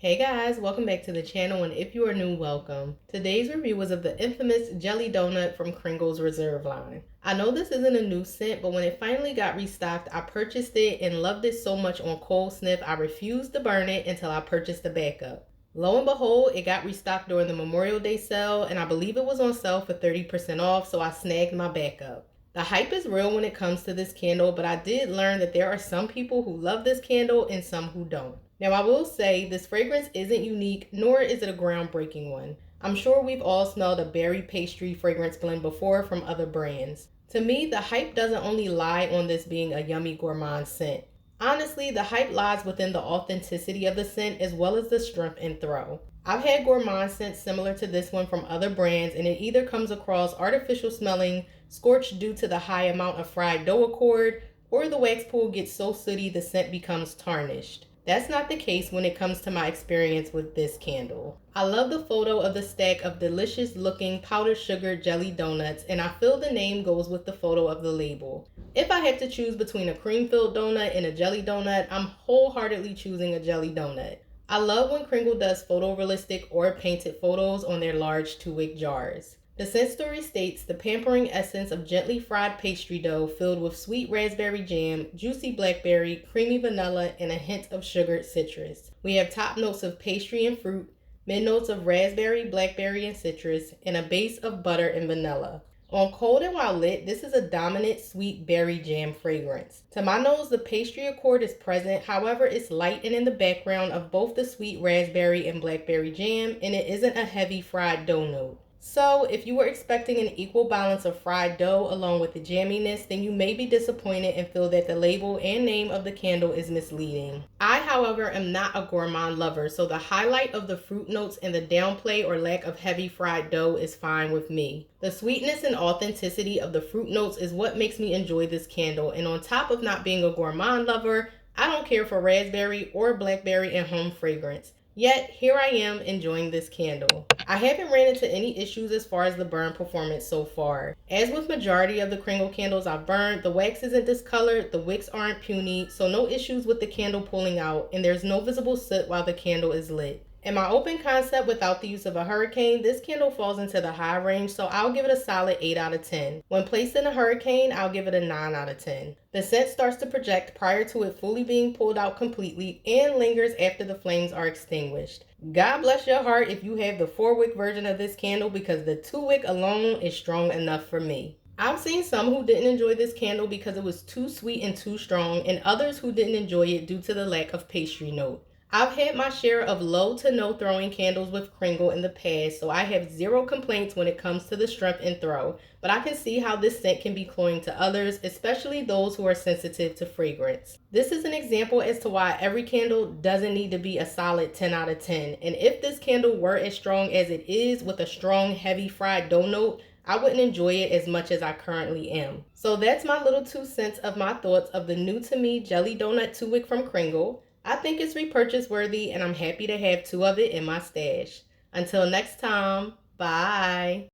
Hey guys, welcome back to the channel, and if you are new, welcome. Today's review was of the infamous jelly donut from Kringle's Reserve line. I know this isn't a new scent, but when it finally got restocked, I purchased it and loved it so much on cold sniff I refused to burn it until I purchased the backup. Lo and behold, it got restocked during the Memorial Day sale, and I believe it was on sale for 30% off, so I snagged my backup. The hype is real when it comes to this candle, but I did learn that there are some people who love this candle and some who don't. Now, I will say this fragrance isn't unique, nor is it a groundbreaking one. I'm sure we've all smelled a berry pastry fragrance blend before from other brands. To me, the hype doesn't only lie on this being a yummy gourmand scent. Honestly, the hype lies within the authenticity of the scent as well as the strength and throw. I've had gourmand scents similar to this one from other brands, and it either comes across artificial smelling, scorched due to the high amount of fried dough accord, or the wax pool gets so sooty the scent becomes tarnished. That's not the case when it comes to my experience with this candle. I love the photo of the stack of delicious looking powdered sugar jelly donuts, and I feel the name goes with the photo of the label. If I had to choose between a cream filled donut and a jelly donut, I'm wholeheartedly choosing a jelly donut. I love when Kringle does photorealistic or painted photos on their large 2-wick jars. The scent story states the pampering essence of gently fried pastry dough filled with sweet raspberry jam, juicy blackberry, creamy vanilla, and a hint of sugared citrus. We have top notes of pastry and fruit, mid notes of raspberry, blackberry, and citrus, and a base of butter and vanilla. On cold and while lit, this is a dominant sweet berry jam fragrance. To my nose, the pastry accord is present, however, it's light and in the background of both the sweet raspberry and blackberry jam, and it isn't a heavy fried dough note. So, if you were expecting an equal balance of fried dough along with the jamminess, then you may be disappointed and feel that the label and name of the candle is misleading. I, however, am not a gourmand lover, so the highlight of the fruit notes and the downplay or lack of heavy fried dough is fine with me. The sweetness and authenticity of the fruit notes is what makes me enjoy this candle, and on top of not being a gourmand lover, I don't care for raspberry or blackberry in home fragrance. Yet, here I am enjoying this candle. I haven't ran into any issues as far as the burn performance so far. As with majority of the Kringle candles I've burned, the wax isn't discolored, the wicks aren't puny, so no issues with the candle pulling out, and there's no visible soot while the candle is lit. In my open concept without the use of a hurricane, this candle falls into the high range, so I'll give it a solid 8 out of 10. When placed in a hurricane, I'll give it a 9 out of 10. The scent starts to project prior to it fully being pulled out completely and lingers after the flames are extinguished. God bless your heart if you have the 4-wick version of this candle, because the 2-wick alone is strong enough for me. I've seen some who didn't enjoy this candle because it was too sweet and too strong, and others who didn't enjoy it due to the lack of pastry note. I've had my share of low to no throwing candles with Kringle in the past, so I have zero complaints when it comes to the strength and throw, but I can see how this scent can be cloying to others, especially those who are sensitive to fragrance. This is an example as to why every candle doesn't need to be a solid 10 out of 10, and if this candle were as strong as it is with a strong heavy fried dough note, I wouldn't enjoy it as much as I currently am. So that's my little 2 cents of my thoughts of the new to me Jelly Donut 2-wick from Kringle. I think it's repurchase worthy, and I'm happy to have 2 of it in my stash. Until next time, bye.